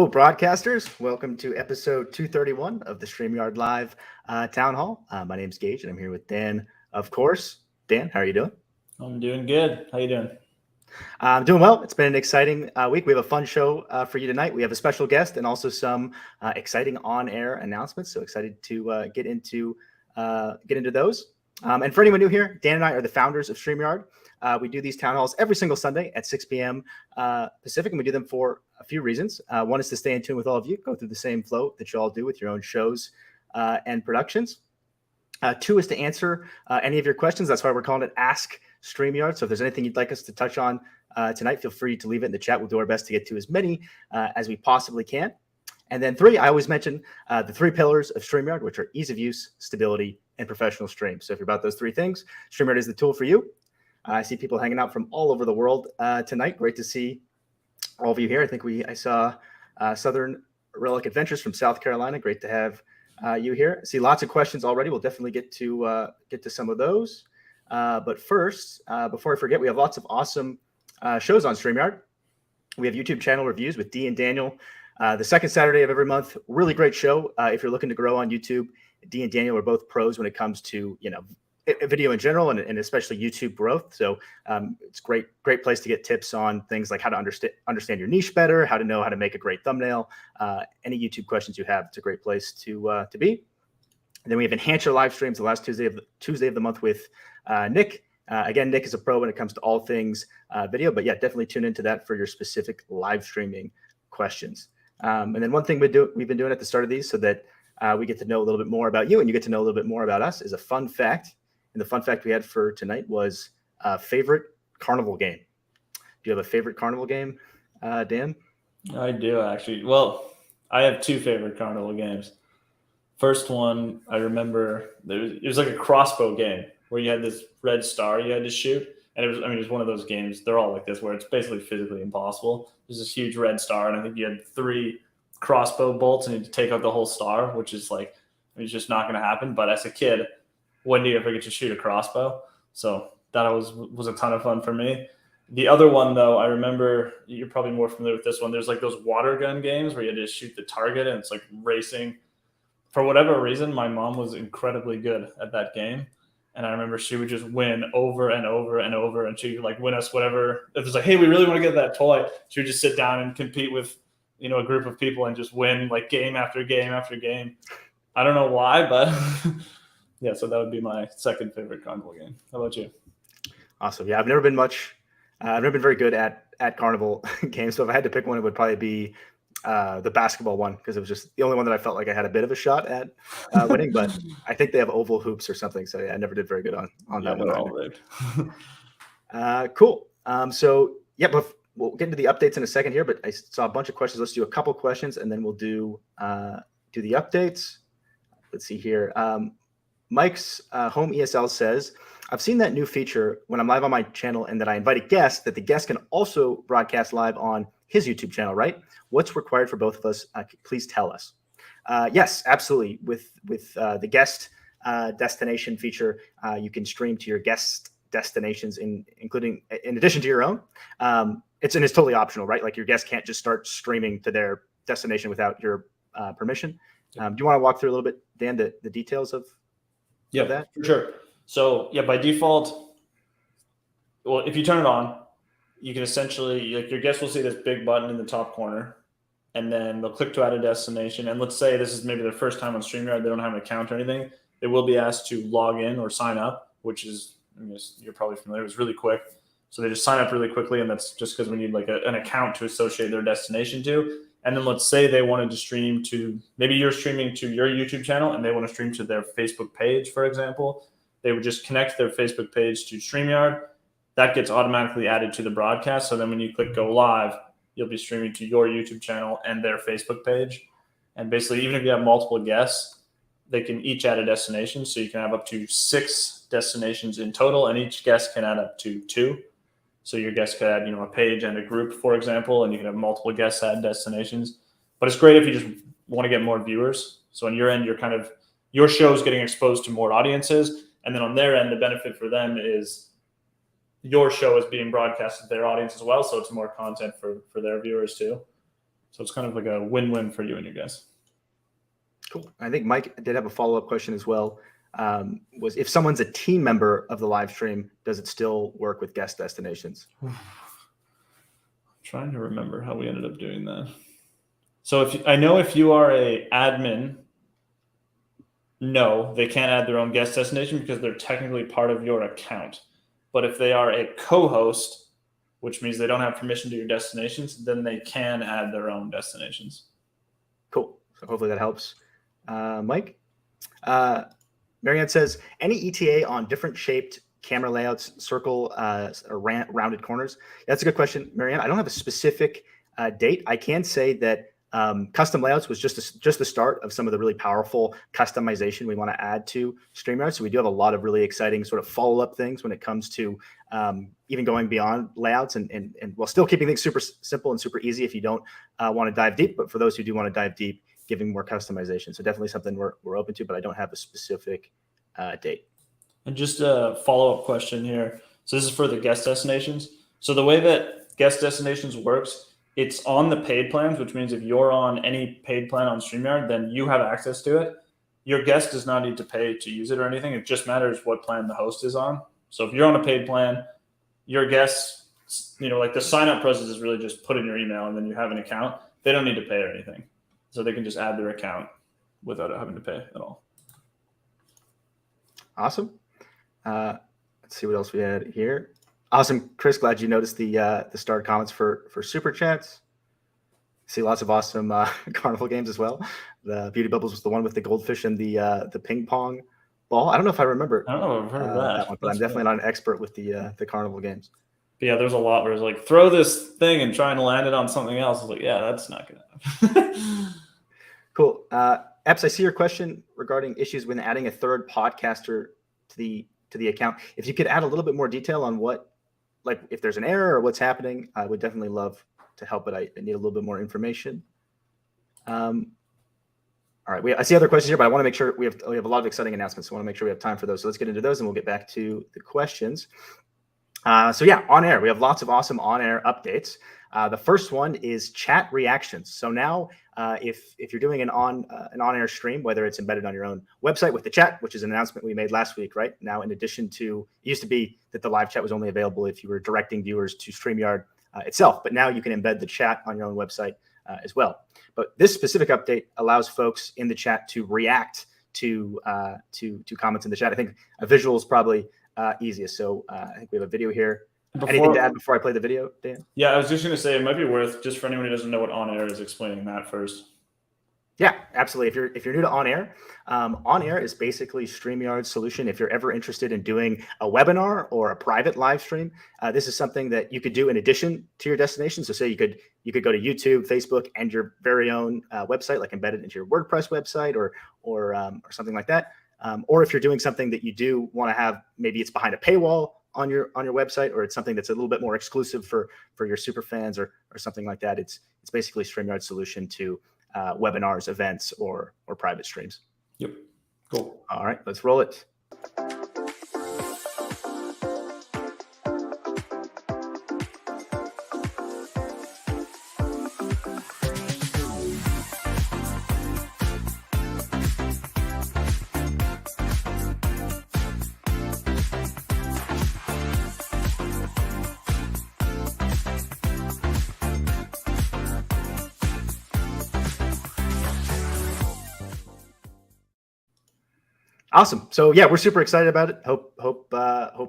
Hello, broadcasters. Welcome to episode 231 of the StreamYard Live Town Hall. My name's Geige, and I'm here with Dan, of course. Dan, how are you doing? I'm doing good. How you doing? I'm doing well. It's been an exciting week. We have a fun show for you tonight. We have a special guest and also some exciting on-air announcements. So excited to get into those. And for anyone new here, Dan and I are the founders of StreamYard. We do these town halls every single Sunday at 6 p.m. Pacific, and we do them for a few reasons. One is to stay in tune with all of you, go through the same flow that you all do with your own shows and productions. Two is to answer any of your questions. That's why we're calling it Ask StreamYard. So if there's anything you'd like us to touch on tonight, feel free to leave it in the chat. We'll do our best to get to as many as we possibly can. And then three, I always mention the three pillars of StreamYard, which are ease of use, stability, and professional stream. So if you're about those three things, StreamYard is the tool for you. I see people hanging out from all over the world tonight. Great to see all of you here. I think I saw Southern Relic Adventures from South Carolina. Great to have you here. I see lots of questions already. We'll definitely get to some of those. But first, before I forget, we have lots of awesome shows on StreamYard. We have YouTube channel reviews with Dee and Daniel. The second Saturday of every month. Really great show. If you're looking to grow on YouTube, Dee and Daniel are both pros when it comes to video in general and especially YouTube growth. So it's great place to get tips on things like how to understand your niche better, how to know how to make a great thumbnail. Any YouTube questions you have, it's a great place to be. And then we have Enhance Your Live Streams the last Tuesday of the month with Nick. Again, Nick is a pro when it comes to all things video, but yeah, definitely tune into that for your specific live streaming questions. And then one thing we've been doing at the start of these so that we get to know a little bit more about you and you get to know a little bit more about us is a fun fact. And the fun fact we had for tonight was favorite carnival game. Do you have a favorite carnival game, Dan? I do, actually. Well, I have two favorite carnival games. First one, I remember it was like a crossbow game where you had this red star you had to shoot. And it was one of those games. They're all like this where it's basically physically impossible. There's this huge red star, and I think you had 3 crossbow bolts and you had to take out the whole star, which is like, it's just not going to happen. But as a kid, when do you ever get to shoot a crossbow? So that was a ton of fun for me. The other one, though, I remember, you're probably more familiar with this one. There's like those water gun games where you had to shoot the target and it's like racing. For whatever reason, my mom was incredibly good at that game. And I remember she would just win over and over and over. And she would like win us whatever. If it's like, hey, we really want to get that toy, she would just sit down and compete with, a group of people and just win like game after game after game. I don't know why, but yeah, so that would be my second favorite carnival game. How about you? Awesome. Yeah, I've never been very good at carnival games. So if I had to pick one, it would probably be the basketball one because it was just the only one that I felt like I had a bit of a shot at winning. But I think they have oval hoops or something. So yeah, I never did very good on that one. All right. Cool. So yeah, but we'll get into the updates in a second here. But I saw a bunch of questions. Let's do a couple questions and then we'll do the updates. Let's see here. Mike's Home ESL says, I've seen that new feature when I'm live on my channel and that I invite a guest, that the guest can also broadcast live on his YouTube channel, right? What's required for both of us? Please tell us. Yes, absolutely. With the guest destination feature, you can stream to your guest destinations, including in addition to your own. It's totally optional, right? Like your guest can't just start streaming to their destination without your permission. Do you want to walk through a little bit, Dan, the details of that? For sure. So yeah, by default, well, if you turn it on, you can essentially, like, your guest will see this big button in the top corner, and then they'll click to add a destination. And let's say this is maybe their first time on StreamYard, they don't have an account or anything. They will be asked to log in or sign up, which is, you're probably familiar, it's really quick. So they just sign up really quickly, and that's just because we need like an account to associate their destination to. And then let's say they wanted to stream to, maybe you're streaming to your YouTube channel and they want to stream to their Facebook page, for example. They would just connect their Facebook page to StreamYard. That gets automatically added to the broadcast. So then when you click go live, you'll be streaming to your YouTube channel and their Facebook page. And basically, even if you have multiple guests, they can each add a destination. So you can have up to 6 destinations in total, and each guest can add up to 2. So your guest could add, a page and a group, for example, and you can have multiple guests add destinations. But it's great if you just want to get more viewers. So on your end, your show is getting exposed to more audiences. And then on their end, the benefit for them is your show is being broadcast to their audience as well. So it's more content for their viewers too. So it's kind of like a win-win for you and your guests. Cool. I think Mike did have a follow-up question as well. Was if someone's a team member of the live stream, does it still work with guest destinations? I'm trying to remember how we ended up doing that. So if you are a admin, no, they can't add their own guest destination because they're technically part of your account. But if they are a co-host, which means they don't have permission to your destinations, then they can add their own destinations. Cool. So hopefully that helps. Mike? Marianne says, any ETA on different shaped camera layouts, circle or rounded corners? That's a good question, Marianne. I don't have a specific date. I can say that custom layouts was just the start of some of the really powerful customization we want to add to StreamYard. So we do have a lot of really exciting sort of follow-up things when it comes to even going beyond layouts and while still keeping things super simple and super easy if you don't want to dive deep. But for those who do want to dive deep, giving more customization. So definitely something we're open to, but I don't have a specific date. And just a follow-up question here. So this is for the guest destinations. So the way that guest destinations works, it's on the paid plans, which means if you're on any paid plan on StreamYard, then you have access to it. Your guest does not need to pay to use it or anything. It just matters what plan the host is on. So if you're on a paid plan, your guests, like the sign-up process is really just put in your email and then you have an account. They don't need to pay or anything. So they can just add their account without having to pay at all. Awesome. Let's see what else we had here. Awesome, Chris. Glad you noticed the starred comments for super chats. See lots of awesome carnival games as well. The Beauty Bubbles was the one with the goldfish and the ping pong ball. I don't know if I remember. I don't know. I've heard of that one, but I'm definitely not an expert with the carnival games. But yeah, there's a lot where it's like throw this thing and trying to land it on something else. It's like, yeah, that's not gonna happen. Cool. Epps, I see your question regarding issues when adding a third podcaster to the account. If you could add a little bit more detail on what, like if there's an error or what's happening, I would definitely love to help, but I need a little bit more information. All right, I see other questions here, but I want to make sure we have a lot of exciting announcements. So I want to make sure we have time for those. So let's get into those and we'll get back to the questions. So yeah, on air, we have lots of awesome on-air updates. The first one is chat reactions. So now, if you're doing an on-air stream, whether it's embedded on your own website with the chat, which is an announcement we made last week, right? Now, in addition to, it used to be that the live chat was only available if you were directing viewers to StreamYard itself, but now you can embed the chat on your own website as well. But this specific update allows folks in the chat to react to comments in the chat. I think a visual is probably easiest. So I think we have a video here. Anything to add before I play the video, Dan? Yeah, I was just going to say it might be worth, just for anyone who doesn't know what on air is, explaining that first. Yeah, absolutely. If you're new to on air is basically StreamYard's solution. If you're ever interested in doing a webinar or a private live stream, this is something that you could do in addition to your destination. So say you could go to YouTube, Facebook, and your very own website, like embedded into your WordPress website or something like that. Or if you're doing something that you do want to have, maybe it's behind a paywall on your website, or it's something that's a little bit more exclusive for your super fans or something like that. It's basically StreamYard's solution to webinars, events, or private streams. Yep. Cool. All right, let's roll it. Awesome. So yeah, we're super excited about it. Hope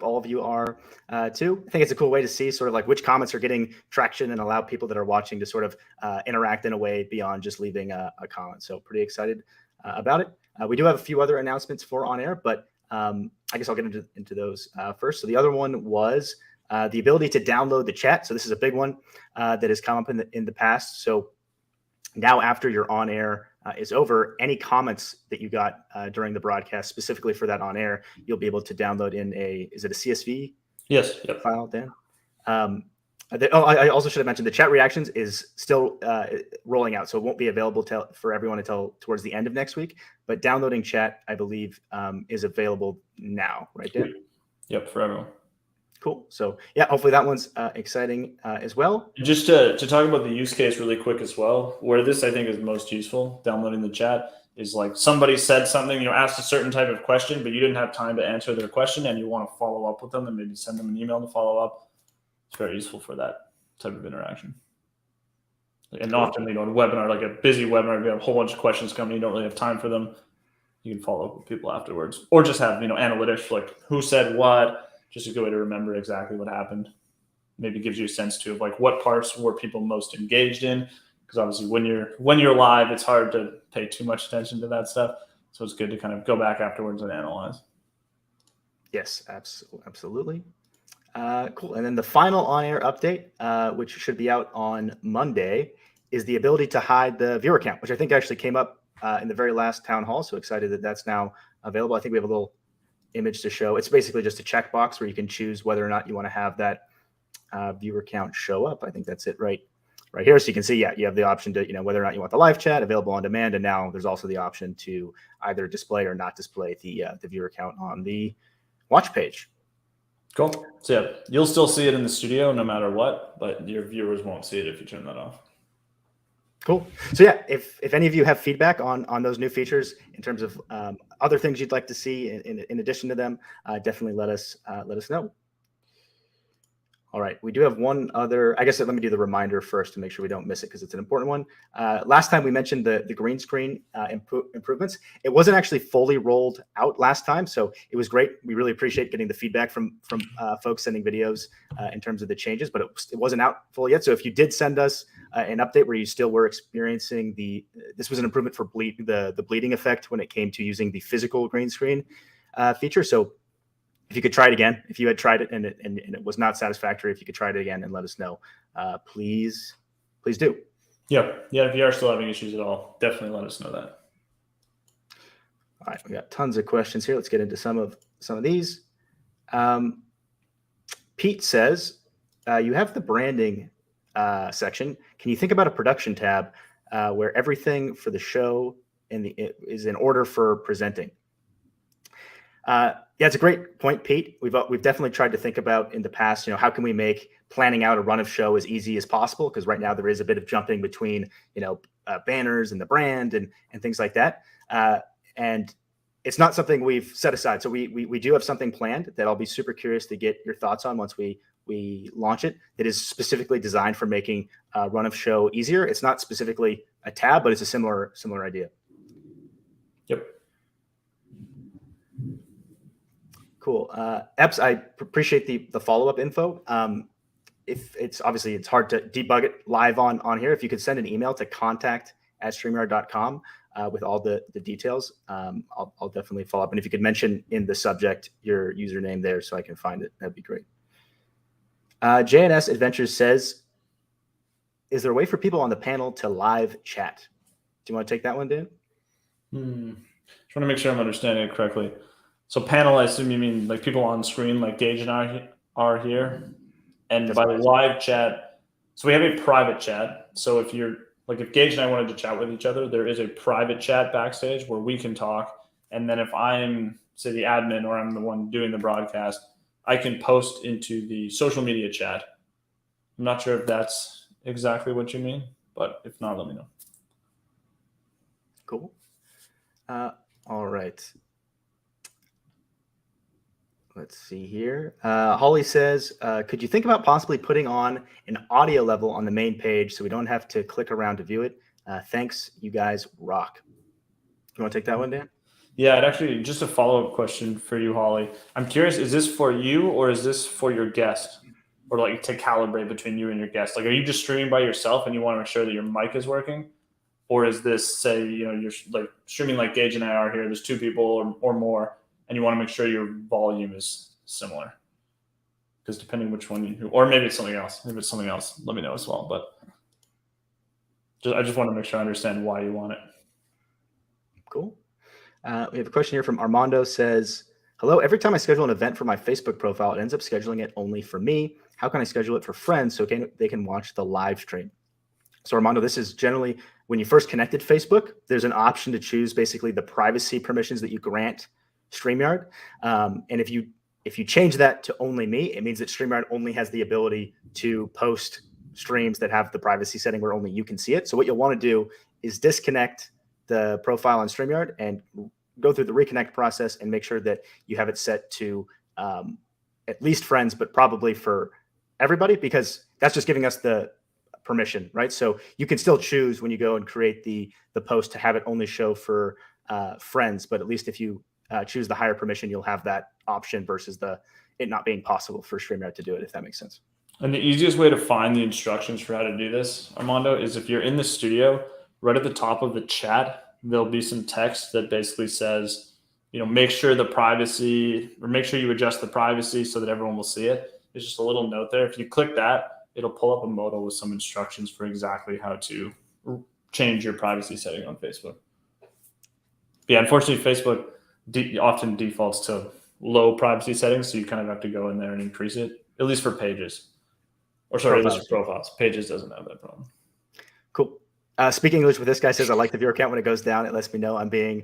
all of you are too. I think it's a cool way to see sort of like which comments are getting traction and allow people that are watching to sort of interact in a way beyond just leaving a comment. So pretty excited about it. We do have a few other announcements for on air, but I guess I'll get into those first. So the other one was the ability to download the chat. So this is a big one that has come up in the past. So now after your on air is over, any comments that you got during the broadcast specifically for that on air, you'll be able to download in is it a CSV? Yes. Yep. File, Dan? I also should have mentioned the chat reactions is still rolling out, so it won't be available for everyone until towards the end of next week. But downloading chat, I believe, is available now, right, Dan? Yep, for everyone. Cool. So yeah, hopefully that one's exciting as well. Just to talk about the use case really quick as well, where this I think is most useful, downloading the chat, is like somebody said something, asked a certain type of question, but you didn't have time to answer their question and you want to follow up with them and maybe send them an email to follow up. It's very useful for that type of interaction. And often, in a webinar, like a busy webinar, if you have a whole bunch of questions coming, you don't really have time for them. You can follow up with people afterwards, or just have, analytics, like who said what, just a good way to remember exactly what happened. Maybe gives you a sense too of like what parts were people most engaged in. Because obviously when you're live, it's hard to pay too much attention to that stuff. So it's good to kind of go back afterwards and analyze. Yes, absolutely. Cool. And then the final on-air update, which should be out on Monday, is the ability to hide the viewer count, which I think actually came up in the very last town hall. So excited that that's now available. I think we have a little image to show. It's basically just a checkbox where you can choose whether or not you want to have that viewer count show up. I think that's it right here. So you can see, you have the option to, whether or not you want the live chat available on demand. And now there's also the option to either display or not display the viewer count on the watch page. Cool. So yeah, you'll still see it in the studio no matter what, but your viewers won't see it if you turn that off. Cool. So yeah, if any of you have feedback on those new features in terms of other things you'd like to see in addition to them, definitely let us know. All right, we do have one other. I guess let me do the reminder first to make sure we don't miss it because it's an important one. Last time we mentioned the green screen improvements. It wasn't actually fully rolled out last time, so it was great. We really appreciate getting the feedback from folks sending videos in terms of the changes, but it wasn't out fully yet. So if you did send us an update where you still were experiencing this was an improvement for the bleeding effect when it came to using the physical green screen feature. So if you could try it again, if you had tried it and it was not satisfactory, if you could try it again and let us know, please do. Yeah. If you are still having issues at all, definitely let us know that. All right, we got tons of questions here. Let's get into some of these. Pete says, you have the branding section. Can you think about a production tab where everything for the show is in order for presenting? Yeah, it's a great point, Pete. We've definitely tried to think about in the past, how can we make planning out a run of show as easy as possible? Because right now there is a bit of jumping between, banners and the brand and things like that. And it's not something we've set aside. So we do have something planned that I'll be super curious to get your thoughts on once we launch it. It is specifically designed for making a run of show easier. It's not specifically a tab, but it's a similar idea. Yep. Cool. Epps, I appreciate the follow-up info. If it's hard to debug it live on here. If you could send an email to contact@streamyard.com with all the details, I'll definitely follow up. And if you could mention in the subject your username there so I can find it, that'd be great. JNS Adventures says, is there a way for people on the panel to live chat? Do you want to take that one, Dan? Just want to make sure I'm understanding it correctly. So panel, I assume you mean like people on screen, like Geige and I are here. And by live chat, so we have a private chat. So if Geige and I wanted to chat with each other, there is a private chat backstage where we can talk. And then if I'm, say, the admin or I'm the one doing the broadcast, I can post into the social media chat. I'm not sure if that's exactly what you mean, but if not, let me know. Cool. All right. Let's see here. Holly says, could you think about possibly putting on an audio level on the main page so we don't have to click around to view it? Thanks. You guys rock. You want to take that one, Dan? Yeah, actually, just a follow-up question for you, Holly. I'm curious, is this for you or is this for your guest? Or like to calibrate between you and your guest? Like, are you just streaming by yourself and you want to make sure that your mic is working? Or is this, say, you're like streaming like Geige and I are here, there's two people or more, and you want to make sure your volume is similar? Because depending which one or maybe it's something else. If it's something else, let me know as well. But I just want to make sure I understand why you want it. Cool. We have a question here from Armando. Says, hello, every time I schedule an event for my Facebook profile, it ends up scheduling it only for me. How can I schedule it for friends so they can watch the live stream? So Armando, this is generally when you first connected Facebook, there's an option to choose basically the privacy permissions that you grant StreamYard. And if If you change that to only me, it means that StreamYard only has the ability to post streams that have the privacy setting where only you can see it. So what you'll want to do is disconnect the profile on StreamYard and go through the reconnect process and make sure that you have it set to at least friends, but probably for everybody, because that's just giving us the permission, right? So you can still choose when you go and create the post to have it only show for friends, but at least if you choose the higher permission, you'll have that option versus it not being possible for StreamYard to do it, if that makes sense. And the easiest way to find the instructions for how to do this, Armando, is if you're in the studio, right at the top of the chat, there'll be some text that basically says, make sure the privacy, or make sure you adjust the privacy so that everyone will see it. There's just a little note there. If you click that, it'll pull up a modal with some instructions for exactly how to change your privacy setting on Facebook. Yeah, unfortunately, Facebook often defaults to low privacy settings, so you kind of have to go in there and increase it, at least for pages. Or sorry, profiles. At least for profiles. Pages doesn't have that problem. Cool. Speaking English with this guy says, I like the viewer count when it goes down. It lets me know I'm being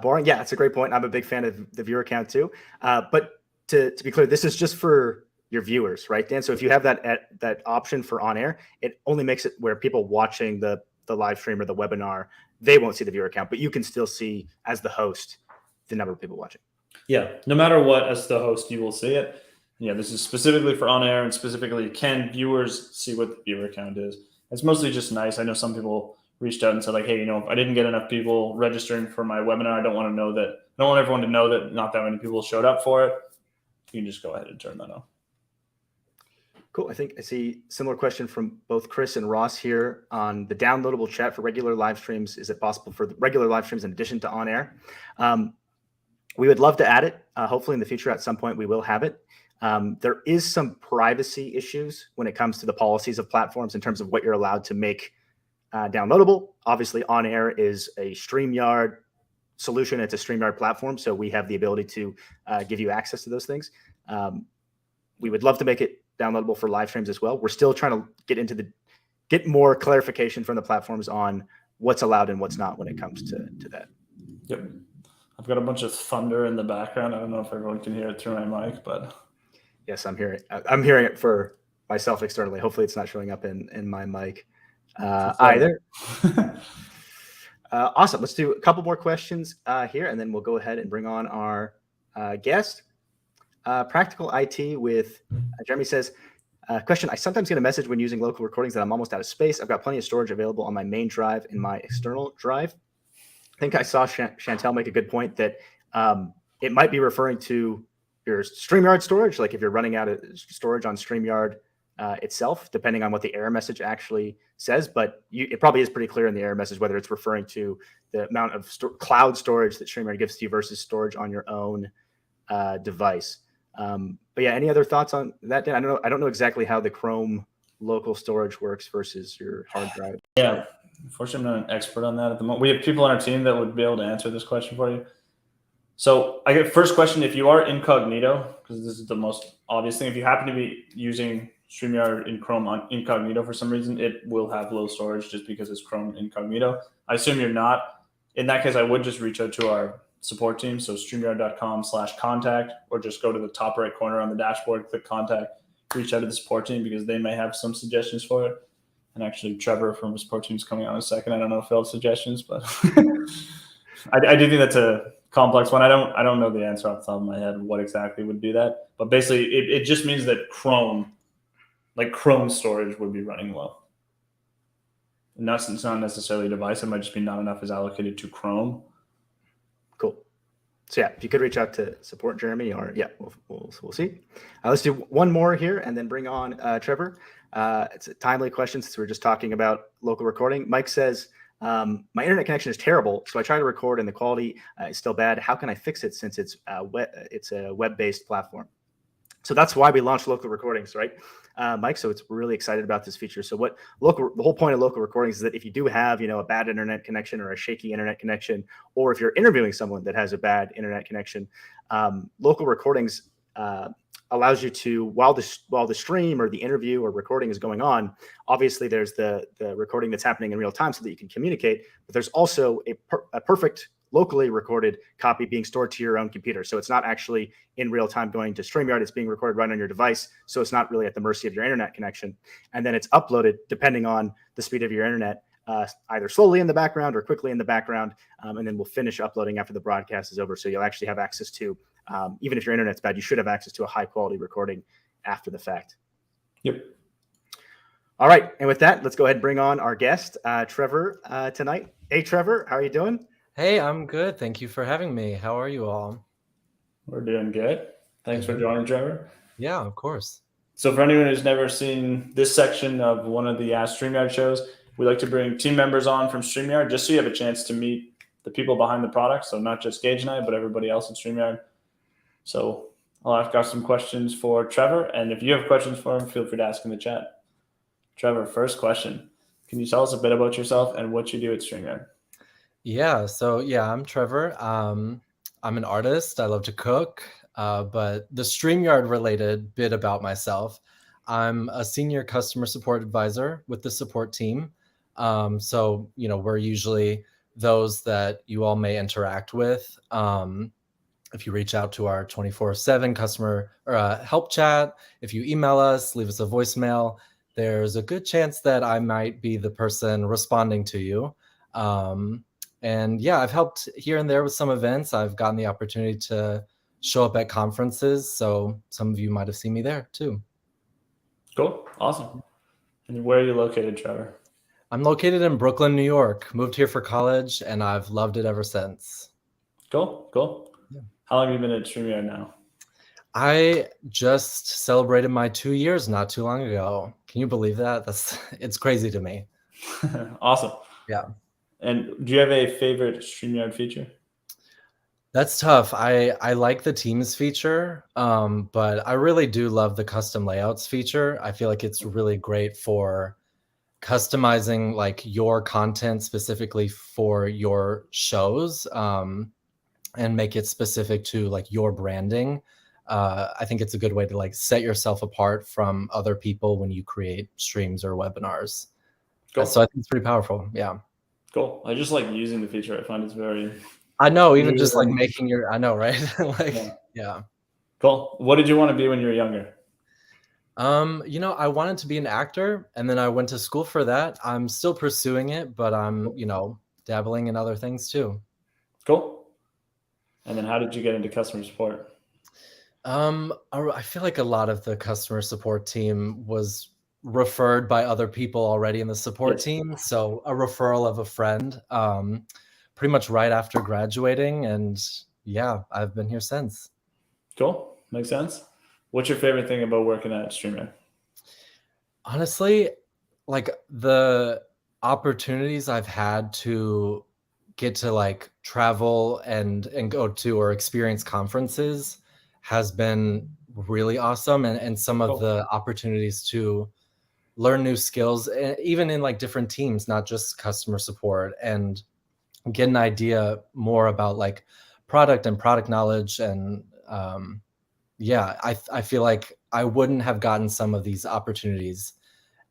boring. Yeah, it's a great point. I'm a big fan of the viewer count too. But to be clear, this is just for your viewers, right, Dan? So if you have that option for on air, it only makes it where people watching the live stream or the webinar, they won't see the viewer count, but you can still see as the host the number of people watching. Yeah, no matter what, as the host, you will see it. Yeah, this is specifically for on air, and specifically, can viewers see what the viewer count is? It's mostly just nice. I know some people reached out and said, like, hey, if I didn't get enough people registering for my webinar, I don't want everyone to know that not that many people showed up for it. You can just go ahead and turn that on. Cool. I think I see similar question from both Chris and Ross here on the downloadable chat for regular live streams. Is it possible for the regular live streams in addition to on air? We would love to add it. Hopefully in the future at some point we will have it. There is some privacy issues when it comes to the policies of platforms in terms of what you're allowed to make downloadable. Obviously, on air is a StreamYard solution. It's a StreamYard platform, so we have the ability to give you access to those things. We would love to make it downloadable for live streams as well. We're still trying to get more clarification from the platforms on what's allowed and what's not when it comes to that. Yep. I've got a bunch of thunder in the background. I don't know if everyone can hear it through my mic, but yes, I'm hearing it for myself externally. Hopefully it's not showing up in my mic either. Awesome. Let's do a couple more questions here, and then we'll go ahead and bring on our guest. Practical IT with Jeremy says, question, I sometimes get a message when using local recordings that I'm almost out of space. I've got plenty of storage available on my main drive and my external drive. I think I saw Chantel make a good point that it might be referring to your StreamYard storage, like if you're running out of storage on StreamYard itself, depending on what the error message actually says. But it probably is pretty clear in the error message whether it's referring to the amount of cloud storage that StreamYard gives to you versus storage on your own device. But yeah, any other thoughts on that, Dan? I don't know exactly how the Chrome local storage works versus your hard drive. Yeah, unfortunately, I'm not an expert on that at the moment. We have people on our team that would be able to answer this question for you. So I get first question, if you are incognito, because this is the most obvious thing, if you happen to be using StreamYard in Chrome on incognito for some reason, it will have low storage just because it's Chrome incognito. I assume you're not. In that case, I would just reach out to our support team. So StreamYard.com/contact, or just go to the top right corner on the dashboard, click contact, reach out to the support team because they may have some suggestions for it. And actually Trevor from the support team is coming on in a second. I don't know if he'll have suggestions, but I do think that's a complex one. I don't know the answer off the top of my head what exactly would do that. But basically it just means that Chrome storage would be running low. It's not necessarily a device. It might just be not enough is allocated to Chrome. Cool. So yeah, if you could reach out to support Jeremy, or yeah, we'll see. Let's do one more here and then bring on Trevor. It's a timely question since we're just talking about local recording. Mike says, my internet connection is terrible, so I try to record and the quality is still bad. How can I fix it since it's a web-based platform? So that's why we launched local recordings, right, Mike? So we're really excited about this feature. So the whole point of local recordings is that if you do have, a bad internet connection or a shaky internet connection, or if you're interviewing someone that has a bad internet connection, local recordings allows you to, while the stream or the interview or recording is going on, obviously there's the recording that's happening in real time so that you can communicate, but there's also a perfect locally recorded copy being stored to your own computer. So it's not actually in real time going to StreamYard. It's being recorded right on your device. So it's not really at the mercy of your internet connection. And then it's uploaded depending on the speed of your internet, either slowly in the background or quickly in the background. And then we'll finish uploading after the broadcast is over. So you'll actually have access to, even if your internet's bad, you should have access to a high quality recording after the fact. Yep. All right. And with that, let's go ahead and bring on our guest, Trevor, tonight. Hey, Trevor, how are you doing? Hey, I'm good. Thank you for having me. How are you all? We're doing good. Thanks for joining, Trevor. Yeah, of course. So for anyone who's never seen this section of one of the StreamYard shows, we like to bring team members on from StreamYard just so you have a chance to meet the people behind the product. So not just Geige and I, but everybody else in StreamYard. So I've got some questions for Trevor. And if you have questions for him, feel free to ask in the chat. Trevor, first question. Can you tell us a bit about yourself and what you do at StreamYard? Yeah, I'm Trevor. I'm an artist. I love to cook. But the StreamYard related bit about myself, I'm a senior customer support advisor with the support team. So, we're usually those that you all may interact with. If you reach out to our 24/7 customer or help chat, if you email us, leave us a voicemail, there's a good chance that I might be the person responding to you. And yeah, I've helped here and there with some events. I've gotten the opportunity to show up at conferences. So some of you might have seen me there too. Cool. Awesome. And where are you located, Trevor? I'm located in Brooklyn, New York. Moved here for college and I've loved it ever since. Cool. Yeah. How long have you been at StreamYard now? I just celebrated my 2 years not too long ago. Can you believe that? It's crazy to me. Awesome. Yeah. And do you have a favorite StreamYard feature? That's tough. I like the Teams feature, but I really do love the custom layouts feature. I feel like it's really great for customizing like your content specifically for your shows, and make it specific to like your branding. I think it's a good way to like set yourself apart from other people when you create streams or webinars. Cool. So I think it's pretty powerful. Yeah. Cool. I just like using the feature. I find it's very. I know, even just like making your, I know, right? Like, yeah. Cool. What did you want to be when you were younger? I wanted to be an actor and then I went to school for that. I'm still pursuing it, but I'm, dabbling in other things too. Cool. And then how did you get into customer support? I feel like a lot of the customer support team was referred by other people already in the support team. So a referral of a friend, pretty much right after graduating. And yeah, I've been here since. Cool. Makes sense. What's your favorite thing about working at StreamYard? Honestly, like the opportunities I've had to get to like travel and go to or experience conferences has been really awesome. And some of the opportunities to learn new skills, even in like different teams, not just customer support, and get an idea more about like product and product knowledge. And I feel like I wouldn't have gotten some of these opportunities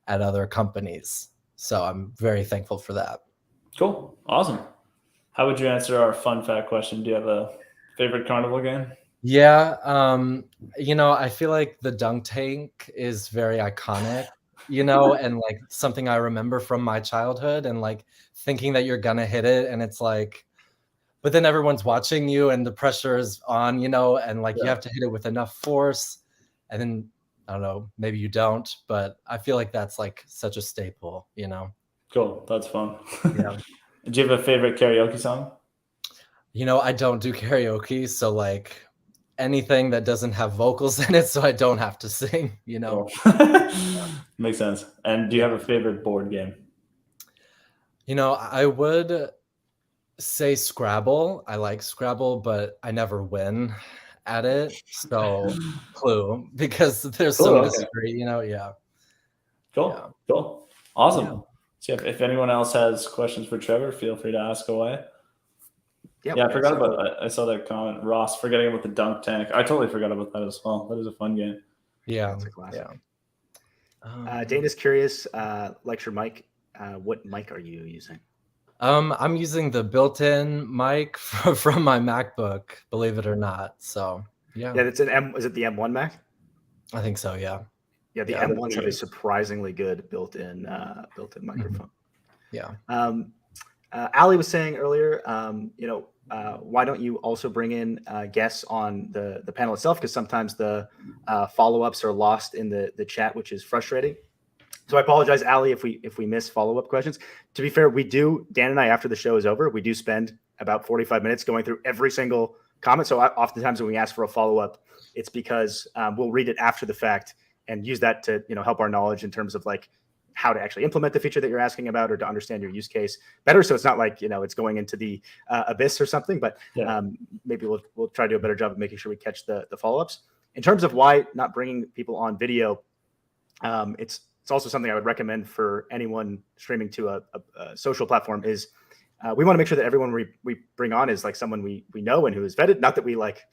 at other companies. So I'm very thankful for that. Cool. Awesome. How would you answer our fun fact question? Do you have a favorite carnival game? Yeah. I feel like the dunk tank is very iconic, and like something I remember from my childhood, and like thinking that you're gonna hit it and it's like, but then everyone's watching you and the pressure is on, and like you have to hit it with enough force. And then I don't know, maybe you don't, but I feel like that's like such a staple, Cool. That's fun. Yeah. Do you have a favorite karaoke song? I don't do karaoke, so like anything that doesn't have vocals in it, so I don't have to sing, Cool. Makes sense. And do you have a favorite board game? I would say Scrabble. I like Scrabble, but I never win at it. So Clue, because there's some mystery, yeah. Cool. Yeah. Cool. Awesome. Yeah. So if anyone else has questions for Trevor, feel free to ask away. Yep. Yeah, I forgot about that. I saw that comment. Ross, forgetting about the dunk tank. I totally forgot about that as well. That is a fun game. Yeah. That's a classic. Yeah. Dana's curious, lecture mic. What mic are you using? I'm using the built-in mic from my MacBook, believe it or not. So yeah, Yeah, it's an M. Is it the M1 Mac? I think so. Yeah. Yeah, the Yeah. M1s have a surprisingly good built-in microphone. Yeah. Ali was saying earlier, why don't you also bring in guests on the panel itself? Because sometimes the follow-ups are lost in the chat, which is frustrating. So I apologize, Ali, if we miss follow-up questions. To be fair, Dan and I, after the show is over, we do spend about 45 minutes going through every single comment. So oftentimes when we ask for a follow-up, it's because we'll read it after the fact and use that to help our knowledge in terms of like how to actually implement the feature that you're asking about or to understand your use case better. So it's not like it's going into the abyss or something, but maybe we'll try to do a better job of making sure we catch the follow-ups. In terms of why not bringing people on video, it's also something I would recommend for anyone streaming to a social platform is we want to make sure that everyone we bring on is like someone we know and who is vetted. Not that we like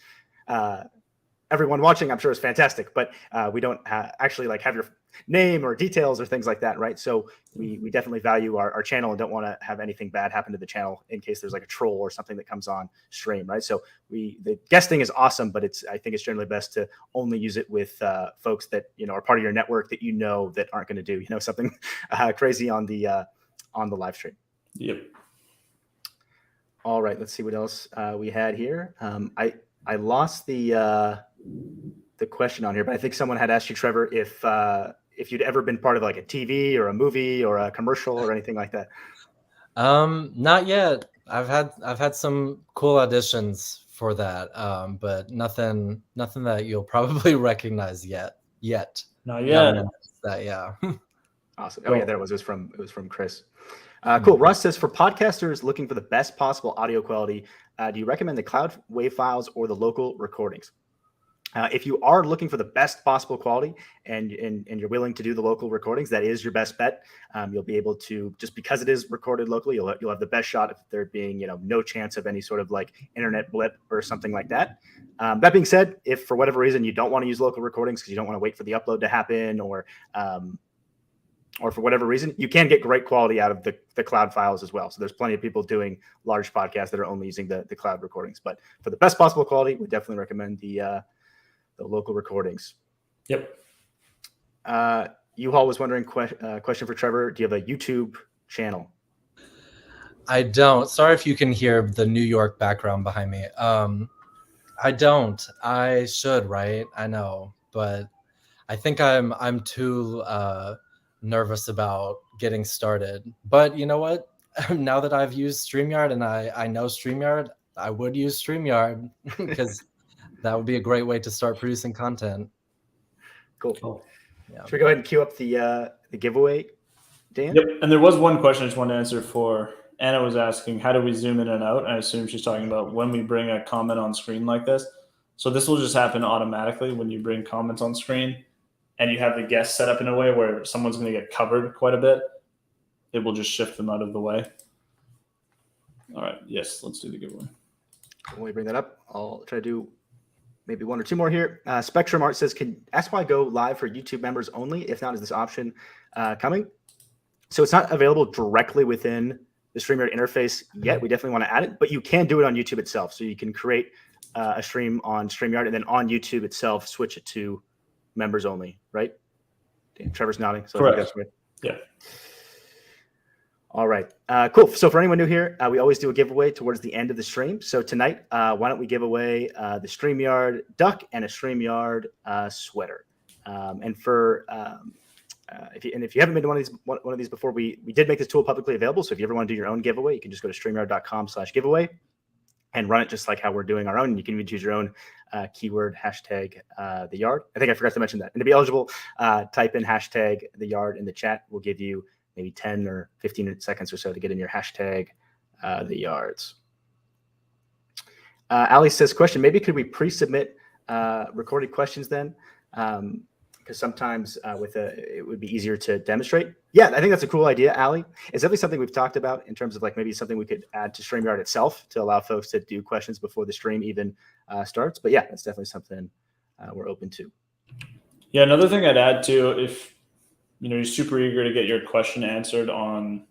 everyone watching, I'm sure, is fantastic, but we don't actually like have your name or details or things like that, right? So we definitely value our channel and don't want to have anything bad happen to the channel in case there's like a troll or something that comes on stream, right? So the guesting is awesome, but I think it's generally best to only use it with folks that are part of your network that that aren't going to do something crazy on the live stream. Yep. All right, let's see what else we had here. I lost the question on here, but I think someone had asked you, Trevor, if you'd ever been part of like a TV or a movie or a commercial or anything like that. Not yet. I've had some cool auditions for that, but nothing that you'll probably recognize yet. Not yet. That, yeah. Awesome. Oh yeah, there it was. It was from Chris. Cool. Russ says, for podcasters looking for the best possible audio quality, do you recommend the cloud wave files or the local recordings? If you are looking for the best possible quality and you're willing to do the local recordings, that is your best bet. You'll be able to, just because it is recorded locally, you'll have the best shot of there being no chance of any sort of like internet blip or something like that. That being said, if for whatever reason you don't want to use local recordings because you don't want to wait for the upload to happen or for whatever reason, you can get great quality out of the cloud files as well. So there's plenty of people doing large podcasts that are only using the cloud recordings. But for the best possible quality, we definitely recommend the local recordings. Yep. U-Haul was wondering, question for Trevor. Do you have a YouTube channel? I don't. Sorry if you can hear the New York background behind me. I don't. I should, right? I know, but I think I'm too nervous about getting started. But you know what? Now that I've used StreamYard and I know StreamYard, I would use StreamYard because that would be a great way to start producing content. Cool. Yeah. Should we go ahead and queue up the giveaway, Dan? Yep. And there was one question I just wanted to answer for Anna was asking, how do we zoom in and out? I assume she's talking about when we bring a comment on screen like this. So this will just happen automatically when you bring comments on screen and you have the guest set up in a way where someone's going to get covered quite a bit. It will just shift them out of the way. All right. Yes, let's do the giveaway. When we bring that up, I'll try to do maybe one or two more here. Spectrum Art says, can Ask Why go live for YouTube members only? If not, is this option coming? So it's not available directly within the StreamYard interface yet. We definitely want to add it, but you can do it on YouTube itself. So you can create a stream on StreamYard and then on YouTube itself, switch it to members only, right? Damn, Trevor's nodding. So correct. I think that's right. Yeah. All right. Cool. So for anyone new here, we always do a giveaway towards the end of the stream. So tonight, why don't we give away the StreamYard duck and a StreamYard sweater? And for if you haven't been to one of these before, we did make this tool publicly available. So if you ever want to do your own giveaway, you can just go to StreamYard.com/giveaway and run it just like how we're doing our own. You can even choose your own keyword, hashtag the yard. I think I forgot to mention that. And to be eligible, type in hashtag the yard in the chat. We'll give you maybe 10 or 15 seconds or so to get in your hashtag the yards. Ali says, question, maybe could we pre-submit recorded questions then? Because sometimes it would be easier to demonstrate. Yeah, I think that's a cool idea, Ali. It's definitely something we've talked about in terms of like maybe something we could add to StreamYard itself to allow folks to do questions before the stream even starts. But yeah, that's definitely something we're open to. Yeah, another thing I'd add too, if you're super eager to get your question answered on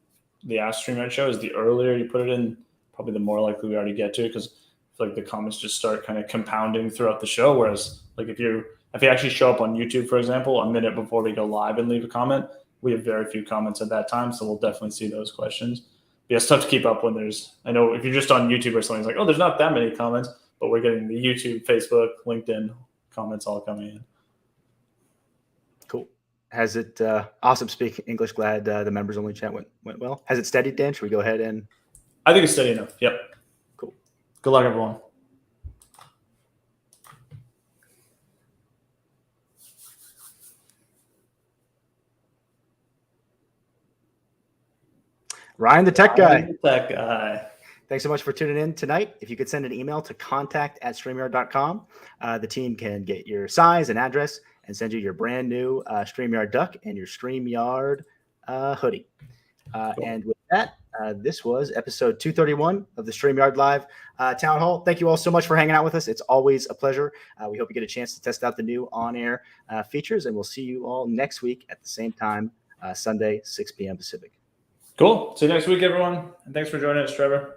the Ask StreamYard show is the earlier you put it in, probably the more likely we already get to it, because like the comments just start kind of compounding throughout the show. Whereas like if you actually show up on YouTube, for example, a minute before we go live and leave a comment, we have very few comments at that time. So we'll definitely see those questions. But yeah, it's tough to keep up when I know if you're just on YouTube or something, it's like, oh, there's not that many comments, but we're getting the YouTube, Facebook, LinkedIn comments all coming in. Cool. Has it awesome speak English? Glad the members only chat went well. Has it steadied, Dan? Should we go ahead and? I think it's steady enough. Yep. Cool. Good luck, everyone. Ryan, the tech guy. Ryan, the tech guy. Thanks so much for tuning in tonight. If you could send an email to contact@streamyard.com, the team can get your size and address and send you your brand new StreamYard duck and your StreamYard hoodie. Cool. And with that, this was episode 231 of the StreamYard Live Town Hall. Thank you all so much for hanging out with us. It's always a pleasure. We hope you get a chance to test out the new on-air features, and we'll see you all next week at the same time, Sunday, 6 p.m. Pacific. Cool. See you next week, everyone. And thanks for joining us, Trevor.